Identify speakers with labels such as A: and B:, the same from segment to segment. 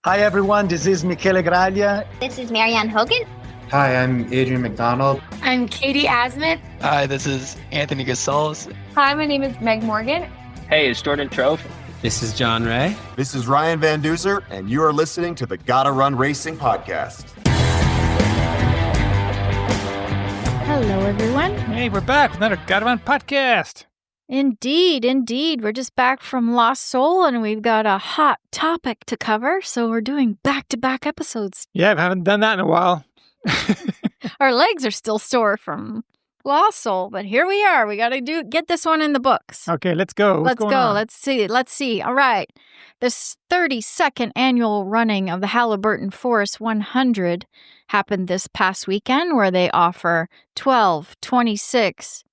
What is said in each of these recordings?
A: Hi, everyone. This is Michele Graglia.
B: This is Marianne Hogan.
C: Hi, I'm Adrian McDonald.
D: I'm Katie Asmith.
E: Hi, this is Anthony Gasals.
F: Hi, my name is Meg Morgan.
G: Hey, it's Jordan Trove.
H: This is John Ray.
I: This is Ryan Van Duzer, and you are listening to the Gotta Run Racing Podcast.
J: Hello, everyone.
K: Hey, we're back with another GottaRunPodcast.
J: Indeed. We're just back from Lost Soul, and we've got a hot topic to cover, so we're doing back-to-back episodes.
K: Yeah, I haven't done that in a while.
J: Our legs are still sore from Lost Soul, but here we are. We got to get this one in the books.
K: Okay, let's go.
J: Let's go. Let's see. All right. This 32nd annual running of the Halliburton Forest 100 happened this past weekend, where they offer 12, 26,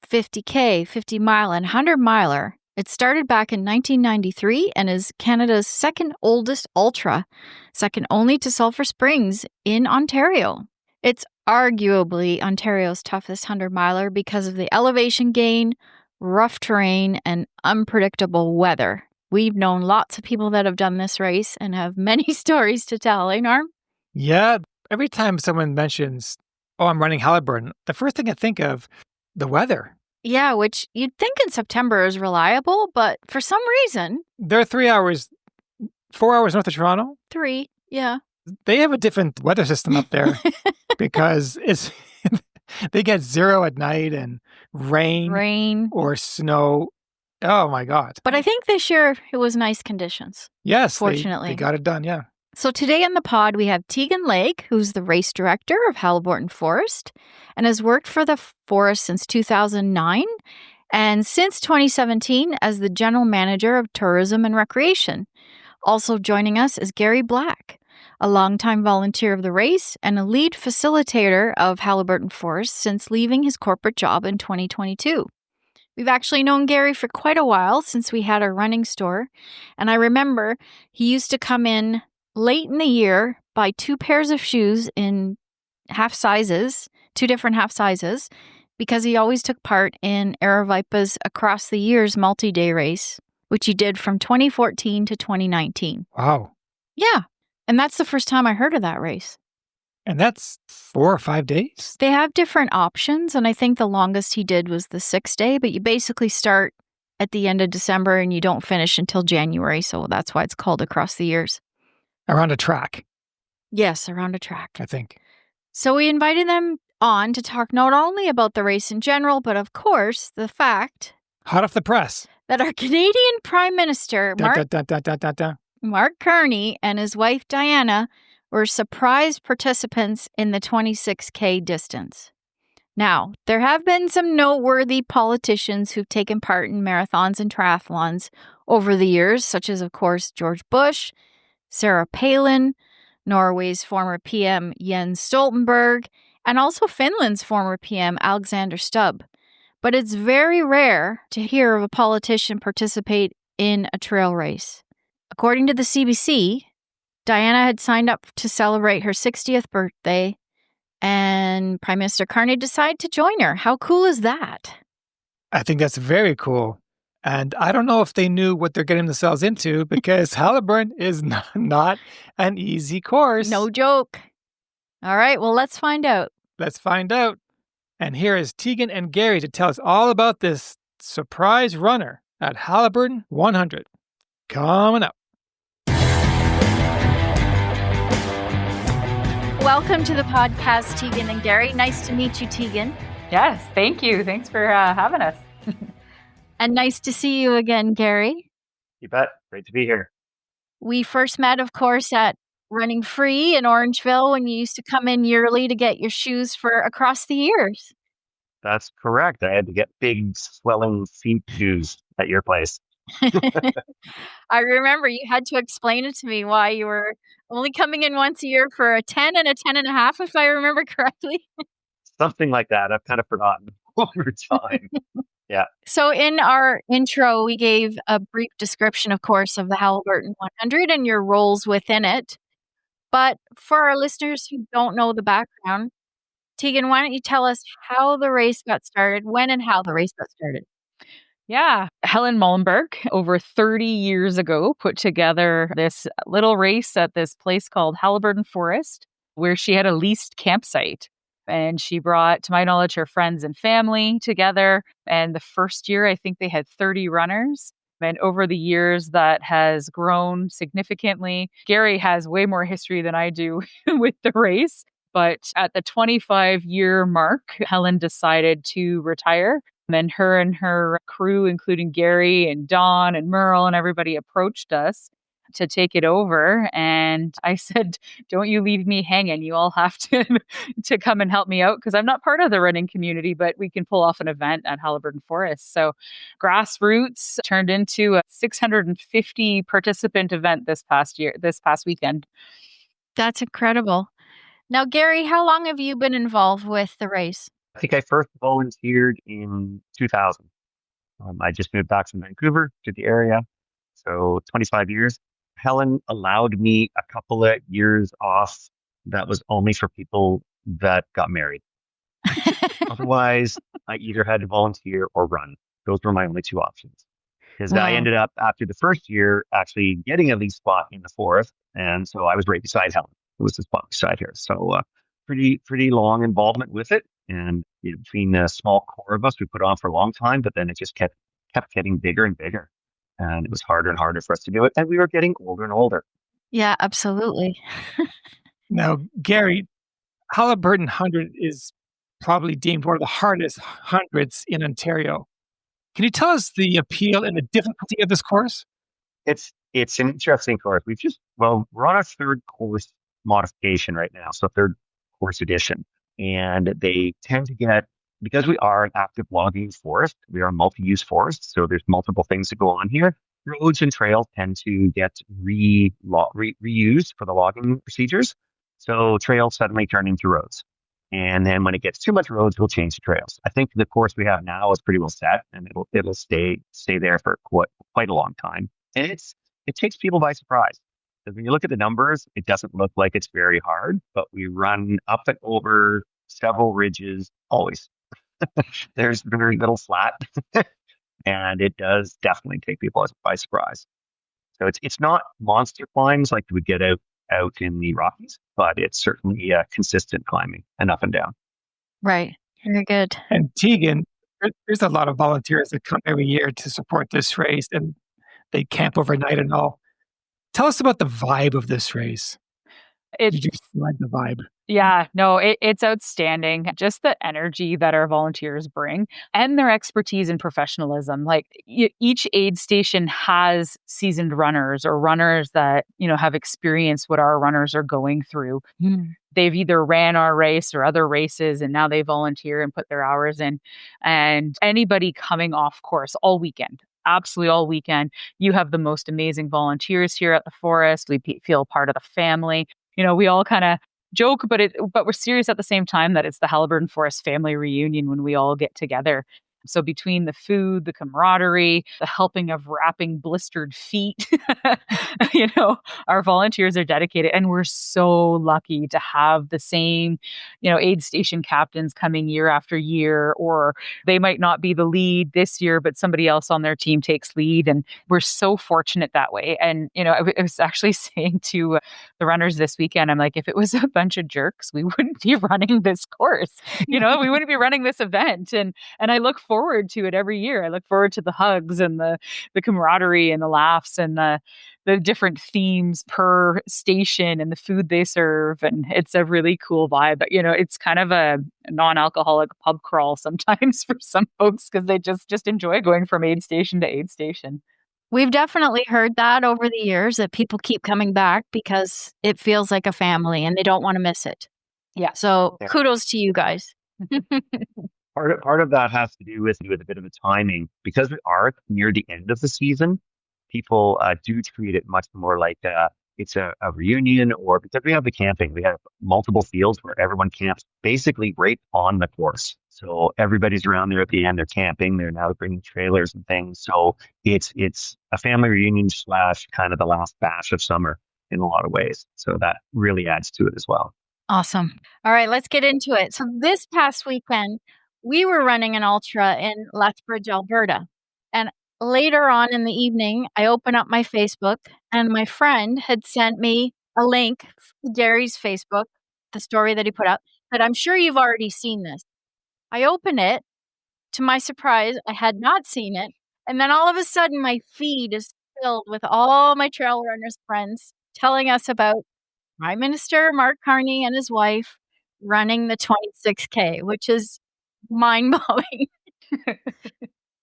J: 50K, 50 mile, and 100 miler. It started back in 1993 and is Canada's second oldest ultra, second only to Sulphur Springs in Ontario. It's arguably Ontario's toughest 100 miler because of the elevation gain, rough terrain, and unpredictable weather. We've known lots of people that have done this race and have many stories to tell, eh, Norm?
K: Yeah, every time someone mentions, I'm running Halliburton, the first thing I think of, the weather.
J: Yeah, which you'd think in September is reliable, but for some reason...
K: They're 4 hours north of Toronto.
J: 3, yeah.
K: They have a different weather system up there because they get 0 at night and rain or snow. Oh, my God.
J: But I think this year it was nice conditions.
K: Yes,
J: fortunately.
K: They got it done, yeah.
J: So today on the pod, we have Tegan Legge, who's the race director of Halliburton Forest and has worked for the forest since 2009 and since 2017 as the general manager of tourism and recreation. Also joining us is Gary Black, a longtime volunteer of the race and a lead facilitator of Halliburton Forest since leaving his corporate job in 2022. We've actually known Gary for quite a while since we had our running store, and I remember he used to come in late in the year, buy 2 pairs of shoes in two different half sizes, because he always took part in Aravaipa's Across the Years multi-day race, which he did from 2014 to 2019.
K: Wow.
J: Yeah. And that's the first time I heard of that race.
K: And that's 4 or 5 days?
J: They have different options, and I think the longest he did was the 6-day, but you basically start at the end of December and you don't finish until January, so that's why it's called Across the Years.
K: Around a track.
J: Yes, around a track.
K: I think.
J: So we invited them on to talk not only about the race in general, but of course, the fact...
K: Hot off the press.
J: ...that our Canadian Prime Minister, Mark Carney, and his wife, Diana, were surprise participants in the 26K distance. Now, there have been some noteworthy politicians who've taken part in marathons and triathlons over the years, such as, of course, George Bush, Sarah Palin, Norway's former PM Jens Stoltenberg, and also Finland's former PM Alexander Stubb. But it's very rare to hear of a politician participate in a trail race. According to the CBC, Diana had signed up to celebrate her 60th birthday, and Prime Minister Carney decided to join her. How cool is that?
K: I think that's very cool. And I don't know if they knew what they're getting themselves into because Halliburton is not an easy course.
J: No joke. All right, well, let's find out.
K: Let's find out. And here is Tegan and Gary to tell us all about this surprise runner at Halliburton 100. Coming up.
J: Welcome to the podcast, Tegan and Gary. Nice to meet you, Tegan.
F: Yes, thank you. Thanks for having us.
J: And nice to see you again, Gary.
G: You bet. Great to be here.
J: We first met, of course, at Running Free in Orangeville when you used to come in yearly to get your shoes for Across the Years.
G: That's correct. I had to get big, swelling feet shoes at your place.
J: I remember you had to explain it to me why you were only coming in once a year for a 10 and a 10.5, if I remember correctly.
G: Something like that. I've kind of forgotten over time. Yeah.
J: So in our intro, we gave a brief description, of course, of the Halliburton 100 and your roles within it. But for our listeners who don't know the background, Tegan, why don't you tell us how the race got started, when and how the race got started?
F: Yeah. Helen Mullenberg, over 30 years ago, put together this little race at this place called Halliburton Forest, where she had a leased campsite. And she brought, to my knowledge, her friends and family together. And the first year, I think they had 30 runners. And over the years, that has grown significantly. Gary has way more history than I do with the race. But at the 25-year mark, Helen decided to retire. And her crew, including Gary and Don and Merle and everybody, approached us to take it over. And I said, don't you leave me hanging. You all have to come and help me out, because I'm not part of the running community, but we can pull off an event at Halliburton Forest. So grassroots turned into a 650 participant event this past weekend.
J: That's incredible. Now, Gary, how long have you been involved with the race?
G: I think I first volunteered in 2000. I just moved back from Vancouver to the area, so 25 years. Helen allowed me a couple of years off. That was only for people that got married. Otherwise, I either had to volunteer or run. Those were my only two options. Because I ended up, after the first year, actually getting a lead spot in the forest. And so I was right beside Helen, who was the spot beside her. So pretty long involvement with it. And between the small core of us, we put on for a long time, but then it just kept getting bigger and bigger. And it was harder and harder for us to do it. And we were getting older and older.
J: Yeah, absolutely.
K: Now, Gary, Halliburton 100 is probably deemed one of the hardest hundreds in Ontario. Can you tell us the appeal and the difficulty of this course?
G: It's an interesting course. We're on our third course modification right now, so third course edition. And they tend to get, because we are an active logging forest, we are a multi-use forest, so there's multiple things that go on here. Roads and trails tend to get reused for the logging procedures. So trails suddenly turn into roads. And then when it gets too much roads, we'll change the trails. I think the course we have now is pretty well set, and it'll stay there for quite a long time. And it takes people by surprise. Because when you look at the numbers, it doesn't look like it's very hard, but we run up and over several ridges always. There's very little flat, and it does definitely take people by surprise. So it's not monster climbs like we get out in the Rockies, but it's certainly consistent climbing and up and down.
J: Right. Very good.
K: And Tegan, there's a lot of volunteers that come every year to support this race, and they camp overnight and all. Tell us about the vibe of this race. Did you like the vibe?
F: Yeah, no, it's outstanding. Just the energy that our volunteers bring and their expertise and professionalism. Like each aid station has seasoned runners or runners that, have experienced what our runners are going through. They've either ran our race or other races, and now they volunteer and put their hours in. And anybody coming off course all weekend, absolutely all weekend, you have the most amazing volunteers here at the forest. We feel part of the family. We all kind of joke, but we're serious at the same time that it's the Halliburton Forest family reunion when we all get together. So between the food, the camaraderie, the helping of wrapping blistered feet, our volunteers are dedicated, and we're so lucky to have the same, aid station captains coming year after year, or they might not be the lead this year, but somebody else on their team takes lead. And we're so fortunate that way. And, I was actually saying to the runners this weekend, I'm like, if it was a bunch of jerks, we wouldn't be running this course, we wouldn't be running this event. And I look forward to it every year. I look forward to the hugs and the camaraderie and the laughs and the different themes per station and the food they serve. And it's a really cool vibe. But, it's kind of a non-alcoholic pub crawl sometimes for some folks, because they just enjoy going from aid station to aid station.
J: We've definitely heard that over the years, that people keep coming back because it feels like a family and they don't want to miss it.
F: Yeah.
J: So kudos to you guys.
G: Part of that has to do with a bit of the timing, because we are near the end of the season. People do treat it much more like it's a reunion, or because we have the camping, we have multiple fields where everyone camps basically right on the course. So everybody's around there at the end. They're camping. They're now bringing trailers and things. So it's a family reunion / kind of the last bash of summer in a lot of ways. So that really adds to it as well.
J: Awesome. All right, let's get into it. So this past weekend, we were running an ultra in Lethbridge, Alberta. And later on in the evening, I open up my Facebook and my friend had sent me a link to Gary's Facebook, the story that he put up, but I'm sure you've already seen this. I open it. To my surprise, I had not seen it. And then all of a sudden, my feed is filled with all my trail runners friends telling us about Prime Minister Mark Carney and his wife running the 26K, which is mind-blowing.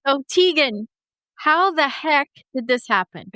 J: So, Tegan, how the heck did this happen?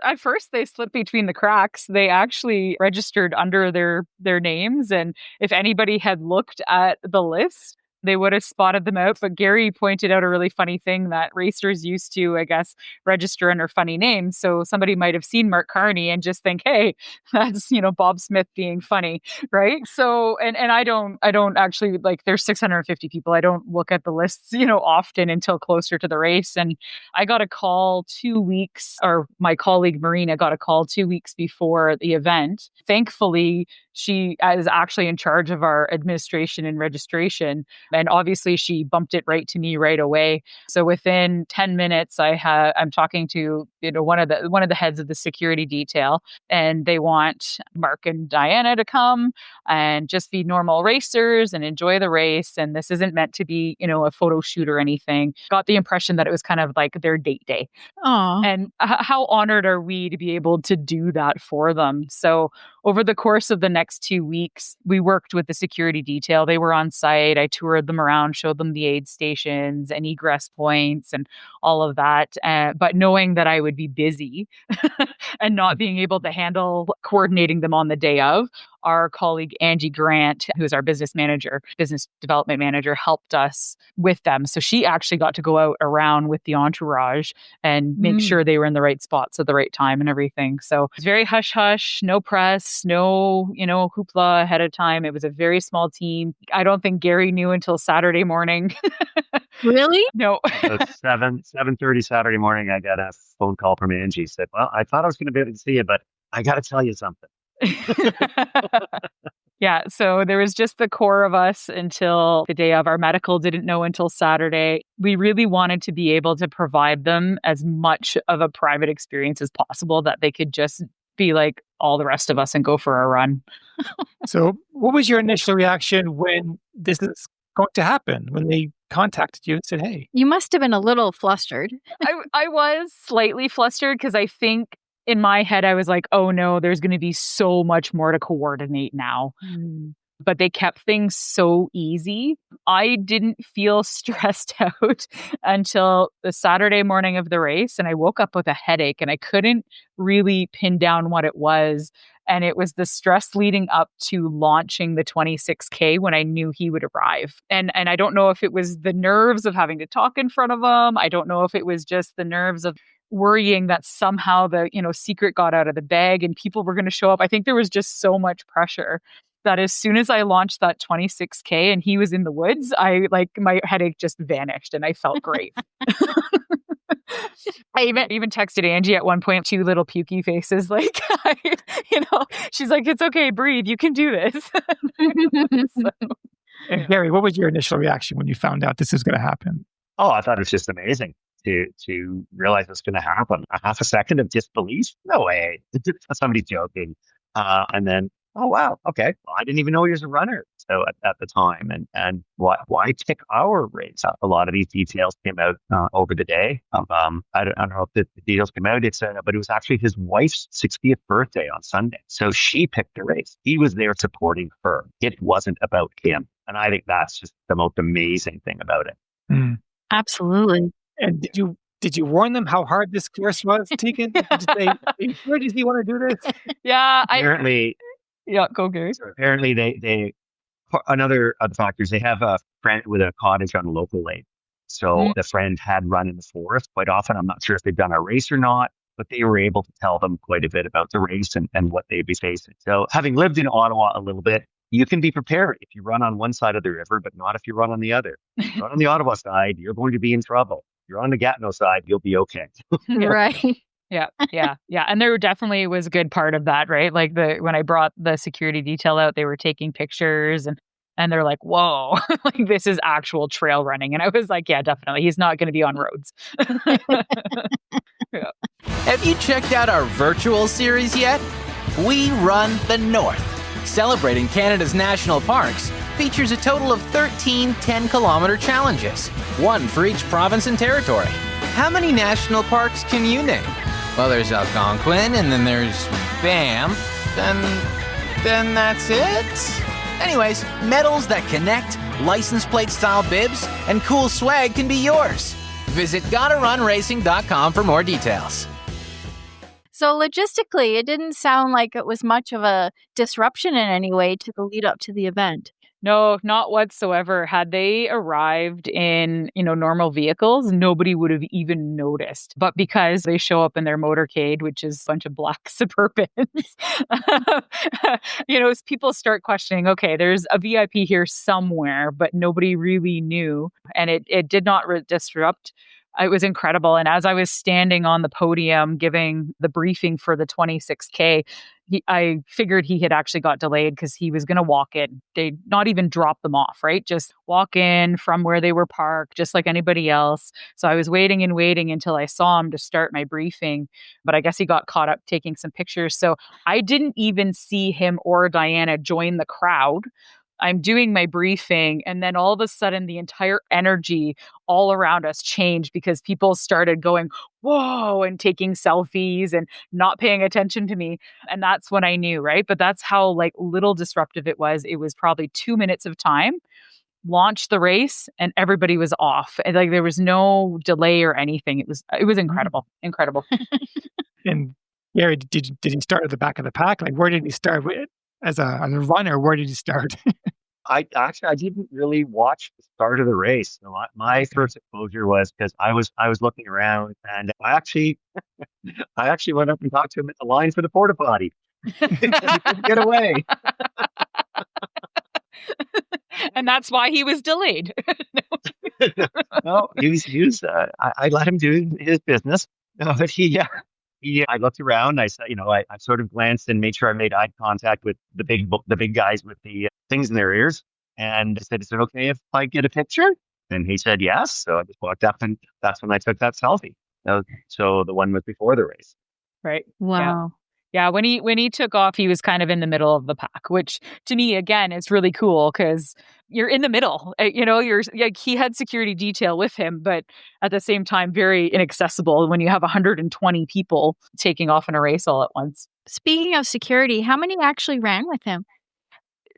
F: At first, they slipped between the cracks. They actually registered under their names, and if anybody had looked at the list, they would have spotted them out. But Gary pointed out a really funny thing that racers used to, I guess, register under funny names. So somebody might have seen Mark Carney and just think, hey, that's, Bob Smith being funny, right? So, and I don't actually, like, there's 650 people. I don't look at the lists, often until closer to the race. And I got a call 2 weeks, or my colleague Marina got a call 2 weeks before the event. Thankfully, she is actually in charge of our administration and registration. And obviously she bumped it right to me right away. So within 10 minutes, I'm talking to, one of the heads of the security detail, and they want Mark and Diana to come and just be normal racers and enjoy the race. And this isn't meant to be, a photo shoot or anything. Got the impression that it was kind of like their date day.
J: Aww.
F: And how honored are we to be able to do that for them? So over the course of the next 2 weeks, we worked with the security detail. They were on site. I toured them around, showed them the aid stations and egress points and all of that. But knowing that I would be busy and not being able to handle coordinating them on the day of, our colleague Angie Grant, who is our business development manager, helped us with them. So she actually got to go out around with the entourage and make sure they were in the right spots at the right time and everything. So it's very hush hush, no press, no, hoopla ahead of time. It was a very small team. I don't think Gary knew until Saturday morning.
J: Really?
F: No.
G: So 7:30 Saturday morning, I got a phone call from Angie. Said, well, I thought I was going to be able to see you, but I got to tell you something.
F: Yeah, so there was just the core of us until the day of. Our medical didn't know until Saturday. We really wanted to be able to provide them as much of a private experience as possible, that they could just be like all the rest of us and go for a run.
K: So what was your initial reaction when this is going to happen, when they contacted you and said, hey?
J: You must have been a little flustered.
F: I was slightly flustered because I think in my head, I was like, oh no, there's going to be so much more to coordinate now. But they kept things so easy. I didn't feel stressed out until the Saturday morning of the race. And I woke up with a headache and I couldn't really pin down what it was. And it was the stress leading up to launching the 26K when I knew he would arrive. And I don't know if it was the nerves of having to talk in front of him. I don't know if it was just the nerves of worrying that somehow the secret got out of the bag and people were going to show up. I think there was just so much pressure that as soon as I launched that 26K and he was in the woods, my headache just vanished and I felt great. I even texted Angie at one point, 2 little pukey faces, like, she's like, it's okay, breathe, you can do this.
K: And Gary, what was your initial reaction when you found out this is going to happen?
G: Oh, I thought it was just amazing to realize it's going to happen. A half a second of disbelief? No way. Somebody's joking. And then, oh, wow. Okay. Well, I didn't even know he was a runner. So at the time, and why pick our race? A lot of these details came out over the day. I don't know if the details came out. But it was actually his wife's 60th birthday on Sunday. So she picked the race. He was there supporting her. It wasn't about him. And I think that's just the most amazing thing about it.
J: Absolutely.
K: And did you warn them how hard this course was, Tegan? Did you say, where does he want to do this?
F: Yeah.
G: Apparently,
F: go Gary.
G: So apparently they another of the factors, they have a friend with a cottage on a local lake. So the friend had run in the forest quite often. I'm not sure if they've done a race or not, but they were able to tell them quite a bit about the race and what they'd be facing. So having lived in Ottawa a little bit, you can be prepared if you run on one side of the river, but not if you run on the other. If you run on the Ottawa side, you're going to be in trouble. If you're on the Gatineau side, you'll be okay.
J: Right.
F: Yeah. And there definitely was a good part of that, right? Like when I brought the security detail out, they were taking pictures and And they're like, whoa, like this is actual trail running. And I was like, yeah, definitely. He's not going to be on roads. Yeah.
B: Have you checked out our virtual series yet? We Run the North, celebrating Canada's national parks, features a total of 13 10-kilometer challenges, one for each province and territory. How many national parks can you name? Well, there's Algonquin, and then there's Banff, and then that's it? Anyways, medals that connect, license plate style bibs, and cool swag can be yours. Visit GottaRunRacing.com for more details.
J: So logistically, it didn't sound like it was much of a disruption in any way to the lead up to the event.
F: No, not whatsoever. Had they arrived in, normal vehicles, nobody would have even noticed. But because they show up in their motorcade, which is a bunch of black Suburbans, people start questioning, okay, there's a VIP here somewhere, but nobody really knew. And it did not disrupt. It was incredible. And as I was standing on the podium giving the briefing for the 26K, I figured he had actually got delayed because he was going to walk in. They not even drop them off, right? Just walk in from where they were parked, just like anybody else. So I was waiting until I saw him to start my briefing. But I guess he got caught up taking some pictures. So I didn't even see him or Diana join the crowd. I'm doing my briefing, and then all of a sudden the entire energy all around us changed because people started going, whoa, and taking selfies and not paying attention to me. And that's when I knew, right? But that's how little disruptive it was. It was probably 2 minutes of time, launched the race, and everybody was off. And there was no delay or anything. It was incredible. Incredible.
K: And Gary, did he start at the back of the pack? Where did he start with? As a runner, where did he start?
G: I didn't really watch the start of the race. So my first exposure was because I was looking around, and I actually went up and talked to him at the line for the porta potty. He couldn't get away.
F: And that's why he was delayed.
G: No, he was. I let him do his business. No, but I looked around. I said, I sort of glanced and made sure I made eye contact with the big guys with the things in their ears. And I said, is it okay if I get a picture? And he said, yes. So I just walked up, and that's when I took that selfie. So the one was before the race.
F: Right.
J: Wow.
F: Yeah, when he took off, he was kind of in the middle of the pack, which to me, again, is really cool because you're in the middle. He had security detail with him, but at the same time, very inaccessible when you have 120 people taking off in a race all at once.
J: Speaking of security, how many actually ran with him?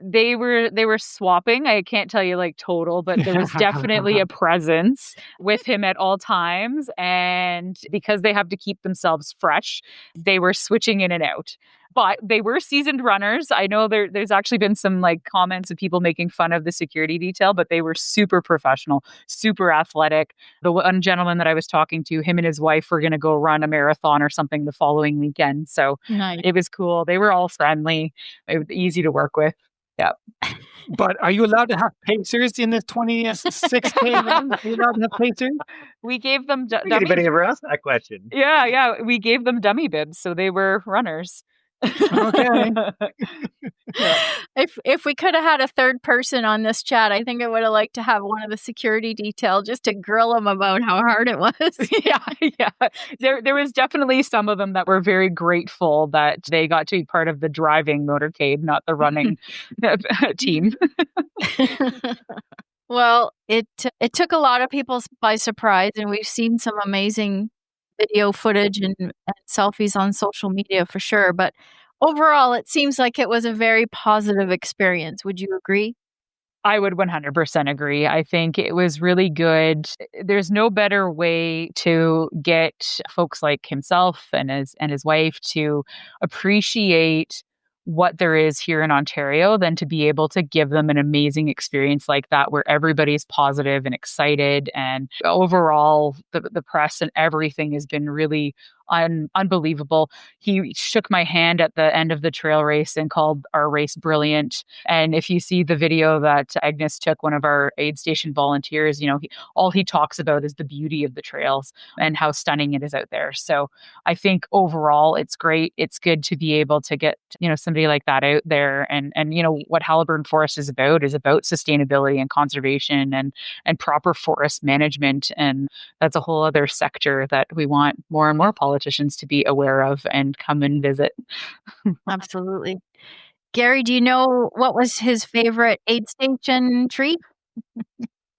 F: They were swapping. I can't tell you total, but there was definitely a presence with him at all times. And because they have to keep themselves fresh, they were switching in and out. But they were seasoned runners. I know there's actually been some comments of people making fun of the security detail, but they were super professional, super athletic. The one gentleman that I was talking to, him and his wife were going to go run a marathon or something the following weekend. So
J: Nice.
F: It was cool. They were all friendly. It was easy to work with. Yeah.
K: But are you allowed to have pacers in the 26K run? Are you allowed to have pacers?
F: We gave them
G: Anybody ever asked that question?
F: Yeah. We gave them dummy bibs, so they were runners.
K: Okay.
J: If we could have had a third person on this chat, I think I would have liked to have one of the security detail just to grill them about how hard it was.
F: Yeah. There was definitely some of them that were very grateful that they got to be part of the driving motorcade, not the running team.
J: Well, it took a lot of people by surprise, and we've seen some amazing video footage and selfies on social media for sure. But overall, it seems like it was a very positive experience. Would you agree?
F: I would 100% agree. I think it was really good. There's no better way to get folks like himself and his wife to appreciate what there is here in Ontario than to be able to give them an amazing experience like that where everybody's positive and excited. And overall, the press and everything has been really unbelievable. He shook my hand at the end of the trail race and called our race brilliant. And if you see the video that Agnes took, one of our aid station volunteers, all he talks about is the beauty of the trails and how stunning it is out there. So I think overall it's great. It's good to be able to get, somebody like that out there. And what Halliburton Forest is about sustainability and conservation and proper forest management. And that's a whole other sector that we want more and more politicians to be aware of and come and visit.
J: Absolutely. Gary, do you know what was his favorite aid station treat?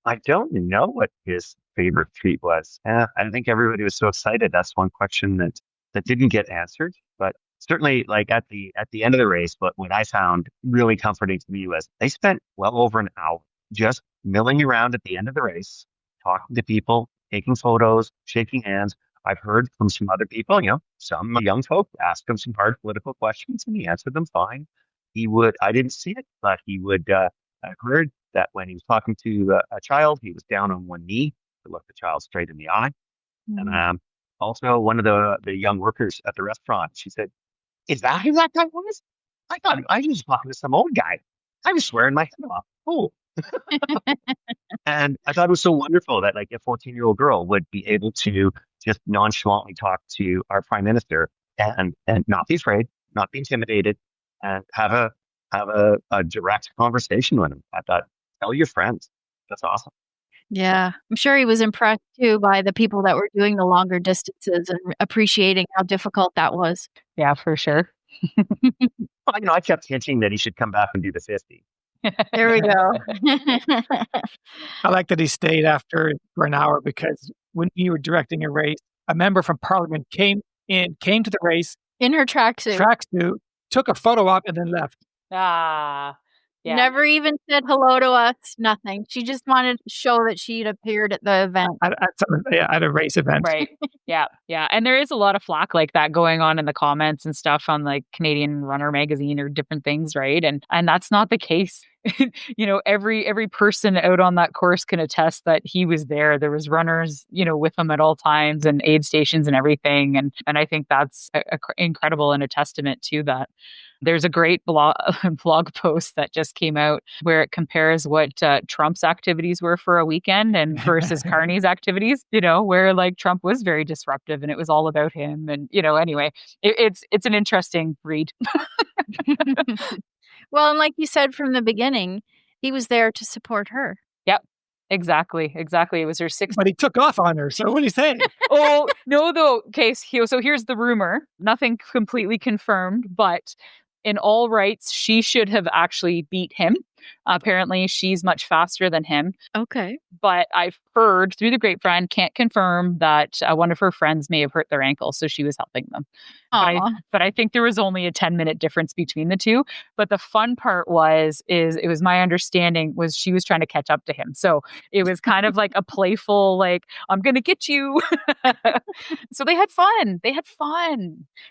G: I don't know what his favorite treat was. I think everybody was so excited. That's one question that didn't get answered. But certainly, like at the end of the race, but what I found really comforting to me was they spent well over an hour just milling around at the end of the race, talking to people, taking photos, shaking hands. I've heard from some other people, some young folk ask him some hard political questions and he answered them fine. I didn't see it, but I heard that when he was talking to a child, he was down on one knee to look the child straight in the eye. Mm-hmm. And also one of the young workers at the restaurant, she said, "Is that who that guy was? I thought I was talking to some old guy. I was swearing my head off." Oh. And I thought it was so wonderful that like a 14-year-old girl would be able to just nonchalantly talk to our Prime Minister and not be afraid, not be intimidated, and have a direct conversation with him. I thought, tell your friends. That's awesome.
J: Yeah, I'm sure he was impressed too by the people that were doing the longer distances and appreciating how difficult that was.
F: Yeah, for sure.
G: Well, I kept hinting that he should come back and do the 50.
J: There we go.
K: I like that he stayed after for an hour because when we were directing a race, a member from Parliament came to the race
J: in her tracksuit,
K: took a photo op, and then left.
F: Yeah.
J: Never even said hello to us. Nothing. She just wanted to show that she'd appeared at the event.
K: At a race event.
F: Right. Yeah. Yeah. And there is a lot of flack like that going on in the comments and stuff on like Canadian Runner magazine or different things, right? And that's not the case. Every person out on that course can attest that he was there. There was runners, with him at all times and aid stations and everything. And I think that's incredible and a testament to that. There's a great blog post that just came out where it compares what Trump's activities were for a weekend and versus Carney's activities, where like Trump was very disruptive and it was all about him. And, anyway, it's an interesting read.
J: Well, and like you said from the beginning, he was there to support her.
F: Yep. Exactly. It was her 6th.
K: But he took off on her. So what are you saying?
F: Oh, no, though. Okay. So here's the rumor. Nothing completely confirmed, but in all rights, she should have actually beat him. Apparently, she's much faster than him.
J: Okay.
F: But I've heard through the grapevine, can't confirm that one of her friends may have hurt their ankle, so she was helping them. But I think there was only a 10-minute difference between the two. But the fun part it was my understanding was she was trying to catch up to him. So it was kind of like a playful, like, I'm going to get you. So they had fun.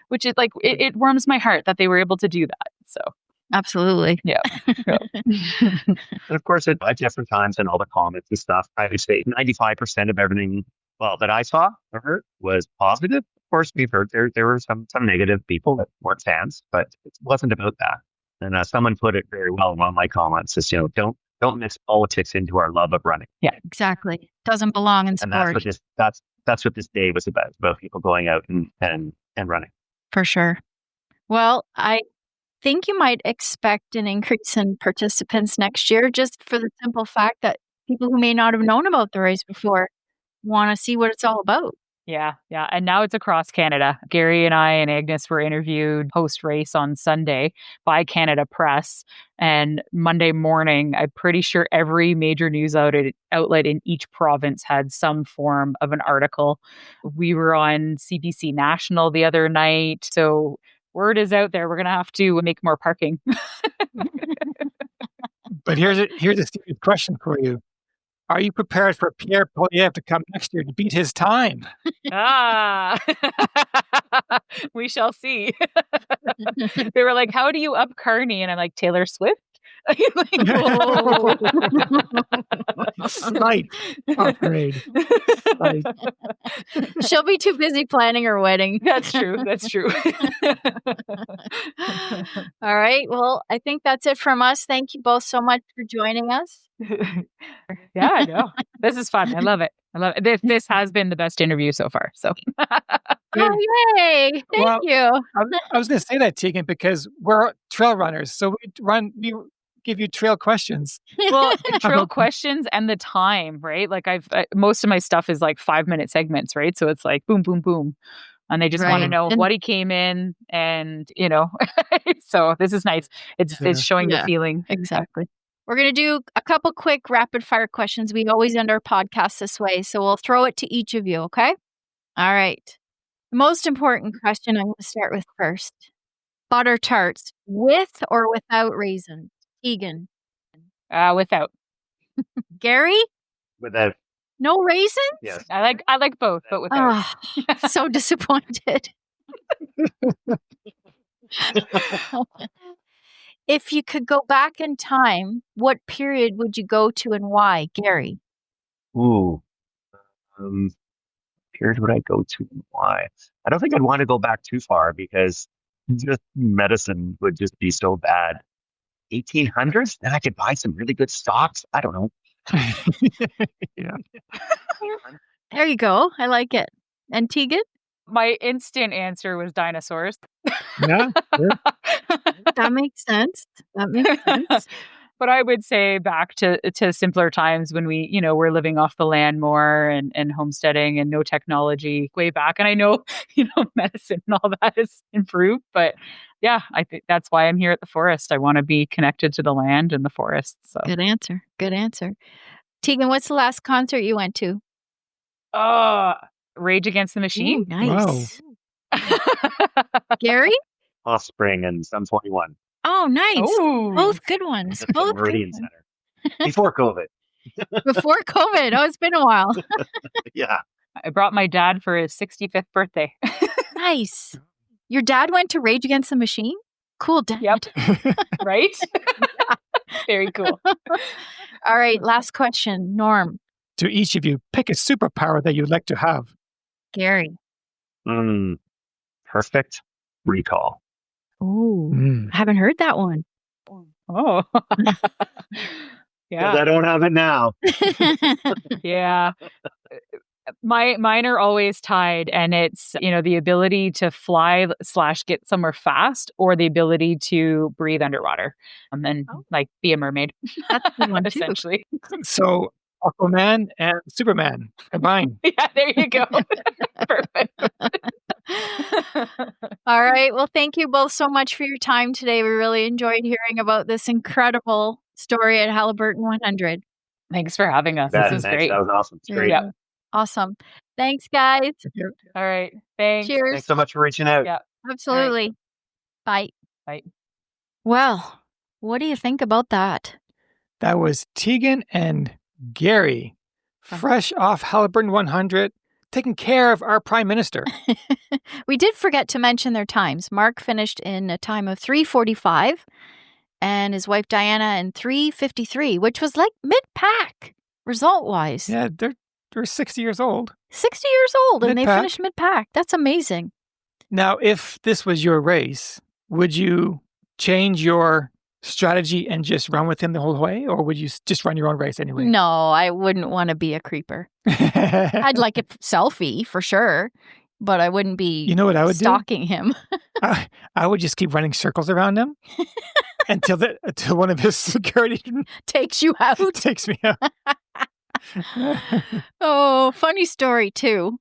F: Which is like, it warms my heart that they were able to do that. So.
J: Absolutely.
F: Yeah.
G: And of course, at different times and all the comments and stuff, I would say 95% of everything, that I saw or heard was positive. Of course, we've heard there were some negative people that weren't fans, but it wasn't about that. And someone put it very well in one of my comments is, don't mix politics into our love of running.
J: Yeah, exactly. Doesn't belong in sport.
G: And that's what this day was about people going out and running.
J: For sure. Well, I think you might expect an increase in participants next year just for the simple fact that people who may not have known about the race before want to see what it's all about.
F: Yeah. And now it's across Canada. Gary and I and Agnes were interviewed post-race on Sunday by Canada Press. And Monday morning, I'm pretty sure every major news outlet in each province had some form of an article. We were on CBC National the other night. So word is out there. We're going to have to make more parking.
K: But here's a serious question for you. Are you prepared for Pierre Poilievre to come next year to beat his time?
F: We shall see. They were like, how do you up Carney? And I'm like, Taylor Swift? Like, whoa.
K: Slight upgrade. Slight.
J: She'll be too busy planning her wedding.
F: That's true. That's true.
J: All right. Well, I think that's it from us. Thank you both so much for joining us.
F: Yeah, I know. This is fun. I love it. This has been the best interview so far. So,
J: Oh, yay. Thank you.
K: I was going to say that, Tegan, because we're trail runners. So we give you trail questions.
F: well, trail questions and the time, right? Like most of my stuff is like 5-minute segments, right? So it's like boom, boom, boom. And they just want to know what he came in and, so this is nice. It's showing the feeling.
J: Exactly. We're going to do a couple quick rapid fire questions. We always end our podcast this way. So we'll throw it to each of you. Okay. All right. The most important question I'm going to start with first. Butter tarts with or without raisins? Tegan.
F: Without.
J: Gary?
G: Without.
J: No raisins?
G: Yes.
F: I like both, but without.
J: Oh, so disappointed. If you could go back in time, what period would you go to and why, Gary?
G: Ooh. Period would I go to and why? I don't think I'd want to go back too far because just medicine would just be so bad. 1800s? Then I could buy some really good stocks. I don't know.
K: Yeah.
J: There you go. I like it. And Tegan?
F: My instant answer was dinosaurs.
K: Yeah.
J: That makes sense.
F: But I would say back to simpler times when we, were living off the land more and homesteading and no technology way back. And I know, medicine and all that has improved. But yeah, I think that's why I'm here at the forest. I want to be connected to the land and the forest. So.
J: Good answer. Tegan, what's the last concert you went to?
F: Rage Against the Machine.
J: Ooh, nice.
K: Wow.
J: Gary?
G: Offspring and Sum 41.
J: Oh, nice.
F: Ooh.
J: Both good ones.
G: At the
J: Both
G: Meridian
J: good
G: Center. Before COVID.
J: Before COVID. Oh, it's been a while.
G: Yeah.
F: I brought my dad for his 65th birthday.
J: Nice. Your dad went to Rage Against the Machine? Cool dad.
F: Yep. Right? Very cool.
J: All right. Last question. Norm.
K: To each of you, pick a superpower that you'd like to have.
J: Gary.
G: Perfect recall.
J: Ooh. I haven't heard that one.
F: Oh. Yeah.
G: Because I don't have it now.
F: Yeah. Mine are always tied, and it's, the ability to fly / get somewhere fast, or the ability to breathe underwater and then be a mermaid.
J: That's the one too.
F: Essentially.
K: So Aquaman and Superman combined.
F: Yeah, there you go. Perfect.
J: All right. Well, thank you both so much for your time today. We really enjoyed hearing about this incredible story at Halliburton 100.
F: Thanks for having us. This was great.
G: That was awesome. It's great.
F: Yeah.
J: Awesome. Thanks, guys.
F: All right. Thanks.
J: Cheers.
G: Thanks so much for reaching out.
F: Yeah.
J: Absolutely. Bye.
F: Bye.
J: Well, what do you think about that?
K: That was Tegan and Gary, fresh off Halliburton 100, taking care of our Prime Minister.
J: We did forget to mention their times. Mark finished in a time of 3:45 and his wife Diana in 3:53, which was like mid-pack result-wise.
K: Yeah, they're 60 years old.
J: 60 years old and they
K: Mid-pack.
J: finished mid-pack. That's amazing.
K: Now, if this was your race, would you change your strategy and just run with him the whole way? Or would you just run your own race anyway?
J: No, I wouldn't want to be a creeper. I'd like a selfie for sure, but I wouldn't be
K: what I would
J: stalking him.
K: I would just keep running circles around him until one of his security
J: Takes you out.
K: takes me out.
J: Oh, funny story too.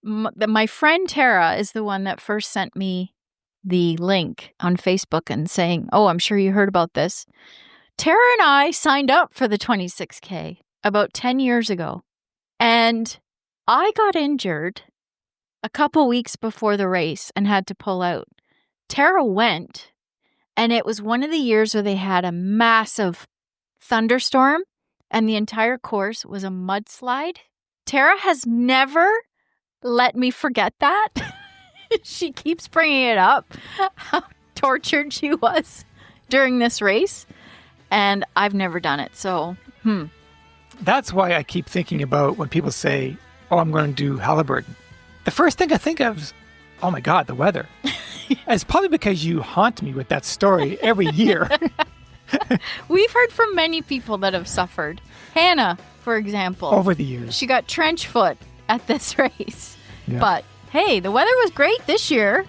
J: My friend Tara is the one that first sent me the link on Facebook and saying, "Oh, I'm sure you heard about this." Tara and I signed up for the 26K about 10 years ago. And I got injured a couple weeks before the race and had to pull out. Tara went, and it was one of the years where they had a massive thunderstorm and the entire course was a mudslide. Tara has never let me forget that. She keeps bringing it up, how tortured she was during this race. And I've never done it. So,
K: That's why I keep thinking about when people say, oh, I'm going to do Halliburton. The first thing I think of is, oh my God, the weather. It's probably because you haunt me with that story every year.
J: We've heard from many people that have suffered. Hannah, for example.
K: Over the years.
J: She got trench foot at this race.
K: Yeah.
J: But hey, the weather was great this year.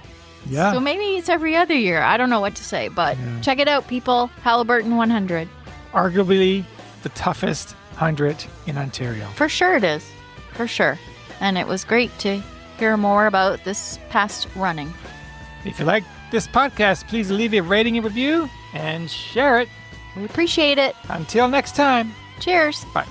K: Yeah.
J: So maybe it's every other year. I don't know what to say, but check it out, people. Halliburton 100.
K: Arguably the toughest 100 in Ontario.
J: For sure it is. For sure. And it was great to hear more about this past running.
K: If you like this podcast, please leave a rating and review and share it.
J: We appreciate it.
K: Until next time.
J: Cheers.
K: Bye.